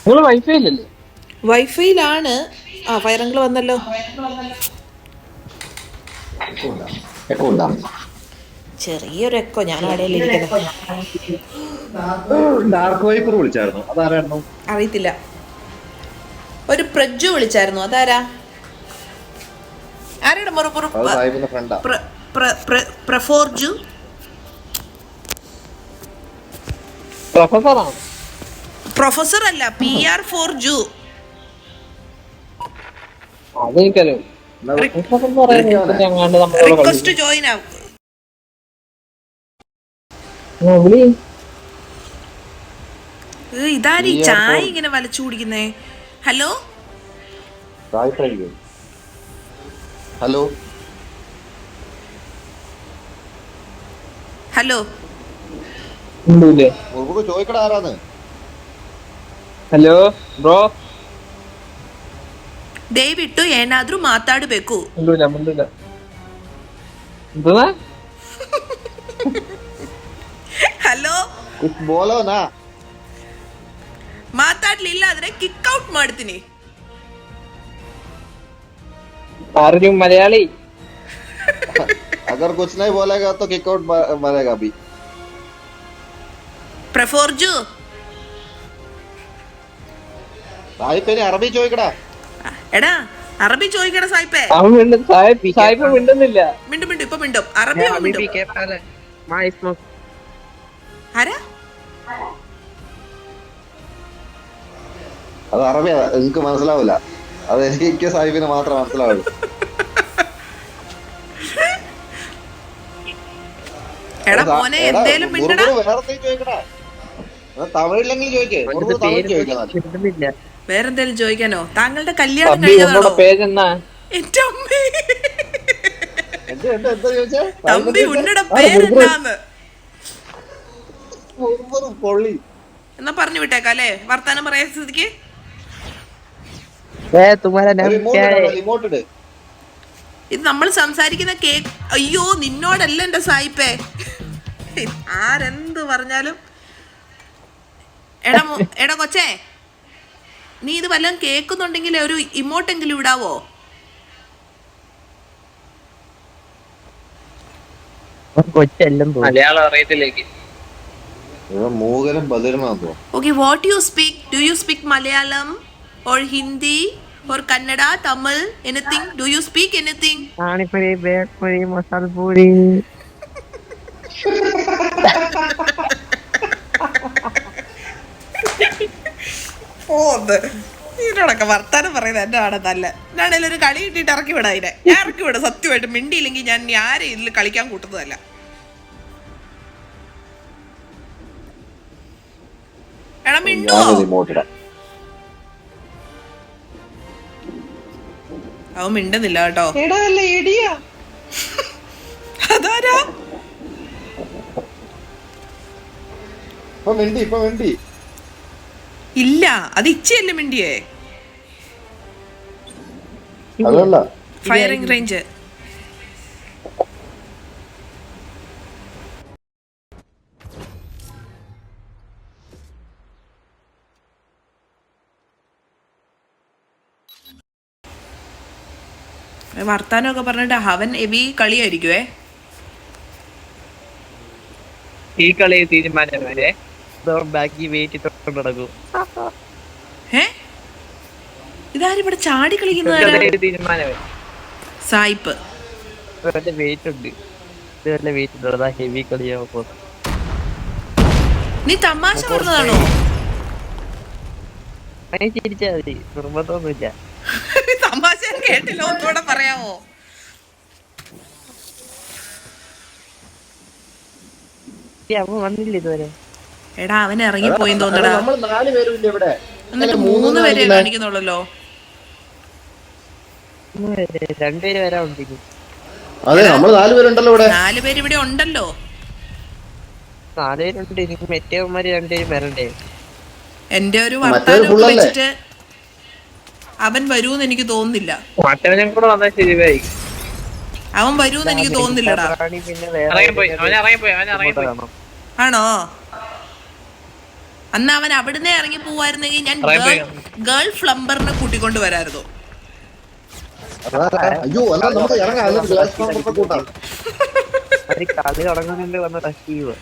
നിങ്ങൾ വൈഫൈ ഇല്ലല്ലേ? വൈഫൈയിലാണ്. ആ ഫയറങ്കിൾ വന്നല്ലോ. ചെറിയൊരു എക്കോ. ഞാൻ അവിടെയല്ലേ ഇരിക്കുന്നത്. ഡാർക്ക് വൈപ്പർ വിളിച്ചായിരുന്നു, അതാരായിരുന്നു? അറിയത്തില്ല. ഒരു പ്രജു വിളിച്ചായിരുന്നു, അതാരാ? ആരുടെ പ്രഫോർജു? പ്രൊഫസറാണ്. പ്രൊഫസർ അല്ല, PR4ജു. അതെനിക്കറിയാം. റിക്വസ്റ്റ് ജോയിൻ ആവും. ഇതാരീ ചായ ഇങ്ങനെ വലിച്ചു കുടിക്കുന്നേ? ഹലോ ഹലോ ഹലോ ചോദിക്കട ആരാന്ന്? ಹಲೋ ಬ್ರೋ, ದಯವಿಟ್ಟು ಏನಾದ್ರೂ ಮಾತಾಡಬೇಕು. ಮುಂದಿಲ್ಲ ಹಲೋ ಬೋಲೋನಾ? ಮಾತಾಡ್ಲಿಲ್ಲ ಆದ್ರೆ ಕಿಕ್ ಔಟ್ ಮಾಡ್ತೀನಿ. ആരും മലയാളി? अगर कुछ नहीं बोलेगा तो किक आउट मारेगा अभी. പ്രഫോർജു സായിപ്പേനെ അറബി ചോദിക്കടാ. എടാ അറബി ചോദിക്കണ സായിപ്പേ. സായിപ്പ് മിണ്ടുന്നില്ല. മിണ്ടും മിണ്ടും, ഇപ്പൊ മിണ്ടും. അറബിയോ മിണ്ടും. ആരാ? അത് അറബിയാ, നിങ്ങക്ക് മനസ്സിലാവില്ല. അത് എനിക്ക് സാഹിബിന് മാത്രമേ മനസ്സിലാവുള്ളൂ. എടാ മോനെ എന്തേലും മിണ്ടടാ. തമിഴില്ലെങ്കിൽ ചോദിക്കേ. വേറെന്തേലും ചോദിക്കാനോ? താങ്കളുടെ കല്യാണം കഴിഞ്ഞതാണോ? എന്റെ അമ്മേ, തമ്പി ഉന്നട പേരെന്താന്ന് എന്നാ പറഞ്ഞു വിട്ടേക്കാം അല്ലേ? വർത്താനം പറയാ സ്ഥിതിക്ക്. ഇത് നമ്മൾ സംസാരിക്കുന്ന കേക്ക്. അയ്യോ നിന്നോടല്ല എന്റെ സായിപ്പേ, ആരെന്ത് പറഞ്ഞാലും. എടാ കൊച്ചേ, നീ ഇത് വല്ലതും കേൾക്കുന്നുണ്ടെങ്കിൽ ഒരു ഇമോട്ടെങ്കിലും ഇടാവോ? Malayalam അറിയത്തിലേക്ക്. Okay, what you speak? Do you speak Malayalam or Hindi or Kannada, Tamil, anything? Do you speak anything? Panipuri, Bhel-puri, masal-puri. ഇതിനോടൊക്കെ വർത്താനം പറയുന്നത് എന്റെ ആണ് നല്ല. ഞാനതിൽ ഒരു കളി കിട്ടിയിട്ട് ഇറക്കി വിടാം അതിനെ. ഞാൻ ഇറക്കി വിടാം സത്യമായിട്ട്. മിണ്ടിയില്ലെങ്കിൽ ഞാൻ ആരെ ഇതിൽ കളിക്കാൻ കൂട്ടുന്നതല്ല. എടാ മിണ്ടോ? അവൻ മിണ്ടുന്നില്ല കേട്ടോ. അതാരാ? ഇല്ല, അത് ഇച്ചയല്ലേ മിണ്ടിയേ. Firing range. വർത്താനമൊക്കെ പറഞ്ഞിട്ട് അവൻ എവി കളിയായിരിക്കുവേ. ഈ കളി തീരുമാനം വരെ ബാക്കി വെയിറ്റ് നടക്കും. ഇതാരിവിടെ ചാടി കളിക്കുന്നത്? തീരുമാനം സായിപ്പ് വെയിറ്റ് ഉണ്ട്. ഇതല്ല വെയിറ്റ് ഉണ്ട്. ഹെവി കളിയാവുമ്പോ നീ തമാശ പറഞ്ഞതാണോ? ചിരിച്ചാ മതി, നിർബന്ധമൊന്നുമില്ല. തമാശ കേട്ടില്ല, ഒന്നുകൂടെ പറയാമോ? അവൻ വന്നില്ല ഇതുവരെ. എടാ അവൻ ഇറങ്ങിപ്പോയെന്ന് തോന്നടാ. എന്നിട്ട് 3 പേരെ കാണിക്കുന്നുള്ളല്ലോ. 2 പേര് വരാനുണ്ട്. 4 പേര് ഇവിടെ ഉണ്ടല്ലോ. 4 പേരുണ്ട്. എനിക്ക് മറ്റേവന്മാര് 2 പേരും വരണ്ടേ? എന്റെ ഒരു വർത്താനം വെച്ചിട്ട് അവൻ വരൂന്ന് എനിക്ക് തോന്നുന്നില്ല. അവൻ വരൂന്ന് എനിക്ക് തോന്നുന്നില്ലടാ. ആണോ? അന്ന് അവൻ അവിടുന്ന് ഇറങ്ങി പോവായിരുന്നെങ്കിൽ ഞാൻ ഗേൾ ഫ്ലംബറിനെ കൂട്ടിക്കൊണ്ട് വരായിരുന്നു. അയ്യോ അല്ല നമുക്ക് ഇറങ്ങാം, ഗ്ലാസ് കൂട്ടാം. കളി തുടങ്ങുന്നുണ്ട് വന്ന ടച്ച് ചെയ്യുക.